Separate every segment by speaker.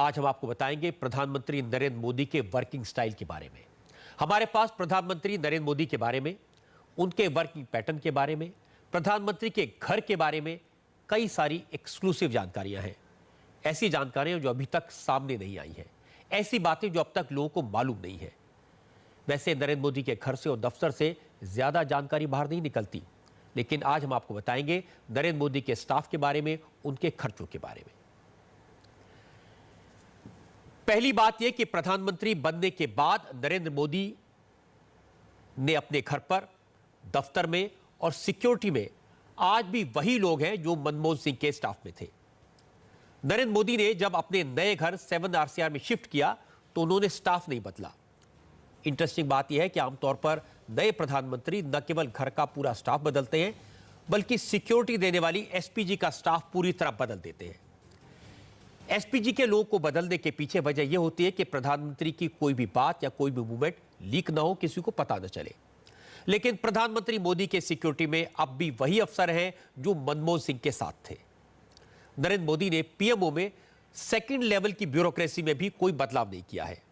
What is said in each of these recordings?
Speaker 1: आज हम आपको बताएंगे प्रधानमंत्री नरेंद्र मोदी के वर्किंग स्टाइल के बारे में। हमारे पास प्रधानमंत्री नरेंद्र मोदी के बारे में, उनके वर्किंग पैटर्न के बारे में, प्रधानमंत्री के घर के बारे में कई सारी एक्सक्लूसिव जानकारियां हैं। ऐसी जानकारियां जो अभी तक सामने नहीं आई हैं, ऐसी बातें जो अब तक लोगों को मालूम नहीं है। वैसे नरेंद्र मोदी के घर से और दफ्तर से ज्यादा जानकारी बाहर नहीं निकलती, लेकिन आज हम आपको बताएंगे नरेंद्र मोदी के स्टाफ के बारे में, उनके खर्चों के बारे में। पहली बात यह कि प्रधानमंत्री बनने के बाद नरेंद्र मोदी ने अपने घर पर, दफ्तर में और सिक्योरिटी में आज भी वही लोग हैं जो मनमोहन सिंह के स्टाफ में थे। नरेंद्र मोदी ने जब अपने नए घर 7 RCR में शिफ्ट किया तो उन्होंने स्टाफ नहीं बदला। इंटरेस्टिंग बात यह है कि आमतौर पर नए प्रधानमंत्री न केवल घर का पूरा स्टाफ बदलते हैं, बल्कि सिक्योरिटी देने वाली एसपीजी का स्टाफ पूरी तरह बदल देते हैं। एसपीजी के लोगों को बदलने के पीछे वजह यह होती है कि प्रधानमंत्री की कोई भी बात या कोई भी मूवमेंट लीक ना हो, किसी को पता न चले। लेकिन प्रधानमंत्री मोदी के सिक्योरिटी में अब भी वही अफसर हैं जो मनमोहन सिंह के साथ थे। नरेंद्र मोदी ने पीएमओ में सेकंड लेवल की ब्यूरोक्रेसी में भी कोई बदलाव नहीं किया है।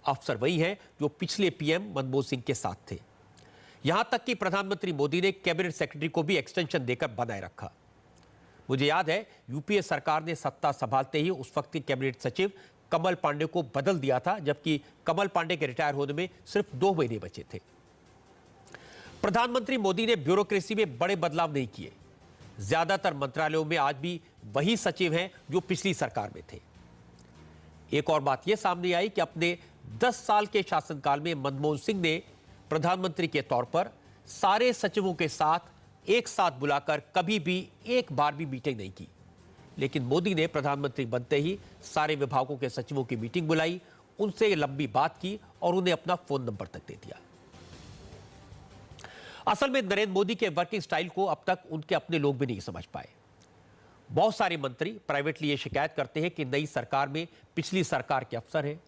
Speaker 1: अफसर वही हैं जो पिछले पीएम मनमोहन सिंह के साथ थे। यहां तक कि प्रधानमंत्री मोदी ने कैबिनेट सेक्रेटरी को भी एक्सटेंशन देकर बनाए रखा। मुझे याद है यूपीए सरकार ने सत्ता संभालते ही उस वक्त के कैबिनेट सचिव कमल पांडे को बदल दिया था, जबकि कमल पांडे के रिटायर होने में सिर्फ 2 महीने बचे थे। प्रधानमंत्री मोदी ने ब्यूरोक्रेसी में बड़े बदलाव नहीं किए। ज्यादातर मंत्रालयों में आज भी वही सचिव हैं जो पिछली सरकार में थे। एक और बात यह सामने आई कि अपने 10 साल के शासनकाल में मनमोहन सिंह ने प्रधानमंत्री के तौर पर सारे सचिवों के साथ एक साथ बुलाकर कभी भी एक बार भी मीटिंग नहीं की। लेकिन मोदी ने प्रधानमंत्री बनते ही सारे विभागों के सचिवों की मीटिंग बुलाई, उनसे लंबी बात की और उन्हें अपना फोन नंबर तक दे दिया। असल में नरेंद्र मोदी के वर्किंग स्टाइल को अब तक उनके अपने लोग भी नहीं समझ पाए। बहुत सारे मंत्री प्राइवेटली ये शिकायत करते हैं कि नई सरकार में पिछली सरकार के अफसर हैं,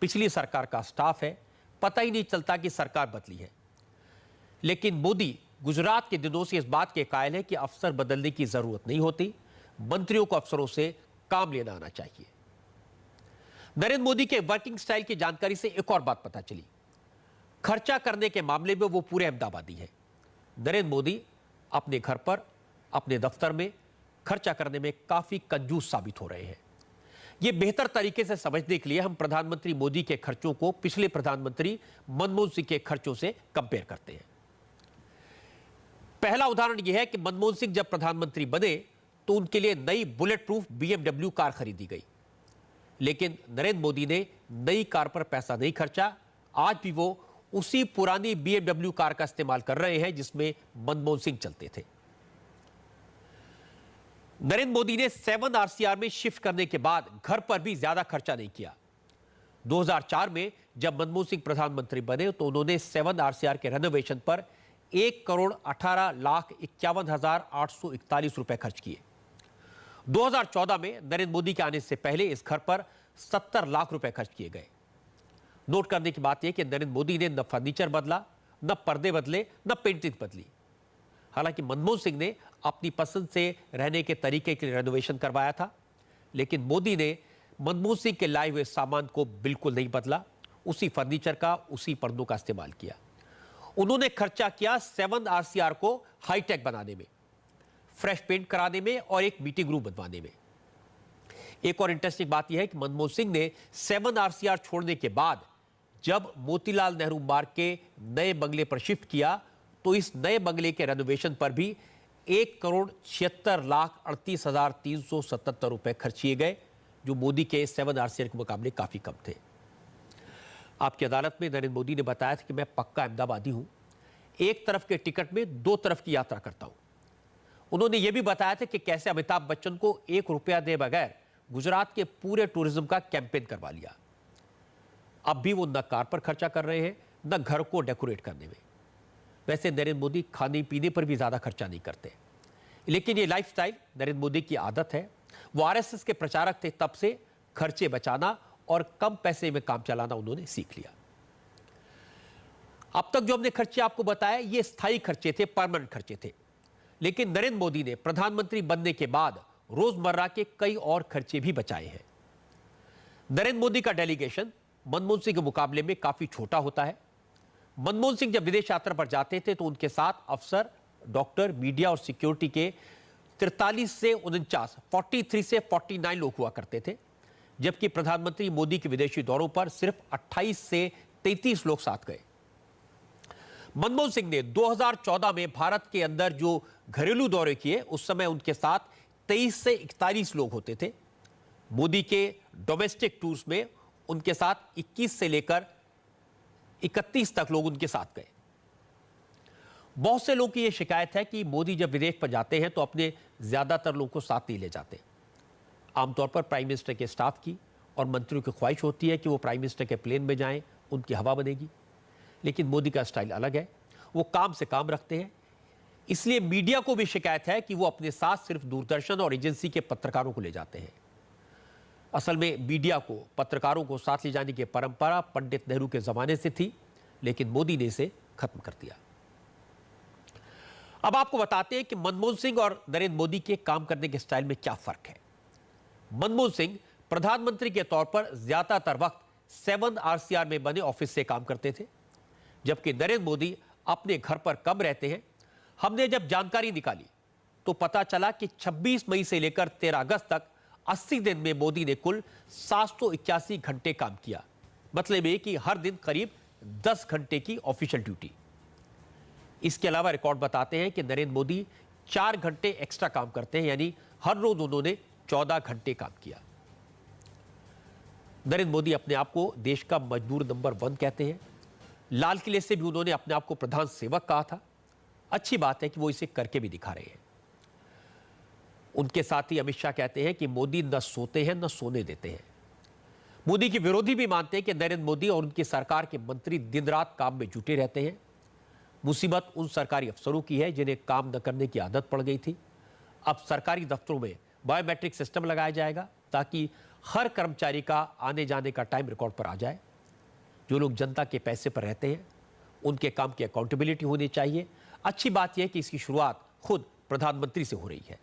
Speaker 1: पिछली सरकार का स्टाफ है, पता ही नहीं चलता कि सरकार बदली है। लेकिन मोदी गुजरात के दिनों से इस बात के कायल है कि अफसर बदलने की जरूरत नहीं होती, मंत्रियों को अफसरों से काम लेना आना चाहिए। नरेंद्र मोदी के वर्किंग स्टाइल की जानकारी से एक और बात पता चली। खर्चा करने के मामले में वो पूरे अहमदाबादी है। नरेंद्र मोदी अपने घर पर, अपने दफ्तर में खर्चा करने में काफी कंजूस साबित हो रहे हैं। यह बेहतर तरीके से समझने के लिए हम प्रधानमंत्री मोदी के खर्चों को पिछले प्रधानमंत्री मनमोहन सिंह के खर्चों से कंपेयर करते हैं। पहला उदाहरण यह है कि मनमोहन सिंह जब प्रधानमंत्री बने तो उनके लिए नई बुलेट प्रूफ BMW कार खरीदी गई। लेकिन नरेंद्र मोदी ने नई कार पर पैसा नहीं खर्चा। आज भी वो उसी पुरानी BMW कार का इस्तेमाल कर रहे हैं जिसमें मनमोहन सिंह चलते थे। नरेंद्र मोदी ने 7 RCR में शिफ्ट करने के बाद घर पर भी ज्यादा खर्चा नहीं किया। 2004 में जब मनमोहन सिंह प्रधानमंत्री बने तो उन्होंने 7 RCR के रेनोवेशन पर 1,18,51,841 रुपए खर्च किए। 2014 में नरेंद्र मोदी के आने से पहले इस घर पर 70 लाख रुपए खर्च किए गए। नोट करने की बात यह कि नरेंद्र मोदी ने न फर्नीचर बदला, न पर्दे बदले, न पेंटिंग बदली। हालांकि मनमोहन सिंह ने अपनी पसंद से रहने के तरीके के लिए रेनोवेशन करवाया था, लेकिन मोदी ने मनमोहन सिंह के लाए हुए सामान को बिल्कुल नहीं बदला। उसी फर्नीचर का, उसी पर्दों का इस्तेमाल किया। उन्होंने खर्चा किया 7 RCR को हाईटेक बनाने में, फ्रेश पेंट कराने में और एक मीटिंग रूम बनवाने में। एक और इंटरेस्टिंग बात यह है कि मनमोहन सिंह ने 7 RCR छोड़ने के बाद जब मोतीलाल नेहरू मार्ग के नए बंगले पर शिफ्ट किया तो इस नए बंगले के रेनोवेशन पर भी 1,76,38,377 रुपए खर्च किए गए, जो मोदी के 7 RCR के मुकाबले काफी कम थे। आपकी अदालत में नरेंद्र मोदी ने बताया था कि मैं पक्का अहमदाबादी हूं, एक तरफ के टिकट में 2 तरफ की यात्रा करता हूं। उन्होंने यह भी बताया था कि कैसे अमिताभ बच्चन को 1 रुपया दे बगैर गुजरात के पूरे टूरिज्म का कैंपेन करवा लिया। अब भी वो न कार पर खर्चा कर रहे हैं, न घर को डेकोरेट करने में। वैसे नरेंद्र मोदी खाने पीने पर भी ज्यादा खर्चा नहीं करते, लेकिन ये लाइफस्टाइल नरेंद्र मोदी की आदत है। वो आरएसएस के प्रचारक थे, तब से खर्चे बचाना और कम पैसे में काम चलाना उन्होंने सीख लिया। अब तक जो हमने खर्चे आपको बताए ये स्थायी खर्चे थे, परमानेंट खर्चे थे। लेकिन नरेंद्र मोदी ने प्रधानमंत्री बनने के बाद रोजमर्रा के कई और खर्चे भी बचाए हैं। नरेंद्र मोदी का डेलीगेशन मनमोहन सिंह के मुकाबले में काफी छोटा होता है। मनमोहन सिंह जब विदेश यात्रा पर जाते थे तो उनके साथ अफसर, डॉक्टर, मीडिया और सिक्योरिटी के 43 से 49 लोग हुआ करते थे, जबकि प्रधानमंत्री मोदी के विदेशी दौरों पर सिर्फ 28 से 33 लोग साथ गए। मनमोहन सिंह ने 2014 में भारत के अंदर जो घरेलू दौरे किए, उस समय उनके साथ 23 से 41 लोग होते थे। मोदी के डोमेस्टिक टूर्स में उनके साथ 21 से लेकर 31 तक लोग उनके साथ गए। बहुत से लोगों की यह शिकायत है कि मोदी जब विदेश पर जाते हैं तो अपने ज्यादातर लोगों को साथ नहीं ले जाते। आमतौर पर प्राइम मिनिस्टर के स्टाफ की और मंत्रियों की ख्वाहिश होती है कि वो प्राइम मिनिस्टर के प्लेन में जाएं, उनकी हवा बनेगी। लेकिन मोदी का स्टाइल अलग है, वो काम से काम रखते हैं। इसलिए मीडिया को भी शिकायत है कि वो अपने साथ सिर्फ दूरदर्शन और एजेंसी के पत्रकारों को ले जाते हैं। असल में मीडिया को, पत्रकारों को साथ ले जाने की परंपरा पंडित नेहरू के जमाने से थी, लेकिन मोदी ने इसे खत्म कर दिया। अब आपको बताते हैं कि मनमोहन सिंह और नरेंद्र मोदी के काम करने के स्टाइल में क्या फर्क है। मनमोहन सिंह प्रधानमंत्री के तौर पर ज्यादातर वक्त 7 RCR में बने ऑफिस से काम करते थे, जबकि नरेंद्र मोदी अपने घर पर कम रहते हैं। हमने जब जानकारी निकाली तो पता चला कि 26 मई से लेकर 13 अगस्त तक 80 दिन में मोदी ने कुल 781 घंटे काम किया। मतलब ये कि हर दिन करीब 10 घंटे की ऑफिशियल ड्यूटी। इसके अलावा रिकॉर्ड बताते हैं कि नरेंद्र मोदी 4 घंटे एक्स्ट्रा काम करते हैं, यानी हर रोज उन्होंने 14 घंटे काम किया। नरेंद्र मोदी अपने आप को देश का मजदूर नंबर 1 कहते हैं। लाल किले से भी उन्होंने अपने आप को प्रधान सेवक कहा था। अच्छी बात है कि वो इसे करके भी दिखा रहे हैं। उनके साथ ही अमित शाह कहते हैं कि मोदी न सोते हैं न सोने देते हैं। मोदी के विरोधी भी मानते हैं कि नरेंद्र मोदी और उनकी सरकार के मंत्री दिन रात काम में जुटे रहते हैं। मुसीबत उन सरकारी अफसरों की है जिन्हें काम न करने की आदत पड़ गई थी। अब सरकारी दफ्तरों में बायोमेट्रिक सिस्टम लगाया जाएगा ताकि हर कर्मचारी का आने जाने का टाइम रिकॉर्ड पर आ जाए। जो लोग जनता के पैसे पर रहते हैं उनके काम की अकाउंटेबिलिटी होनी चाहिए। अच्छी बात यह है कि इसकी शुरुआत खुद प्रधानमंत्री से हो रही है।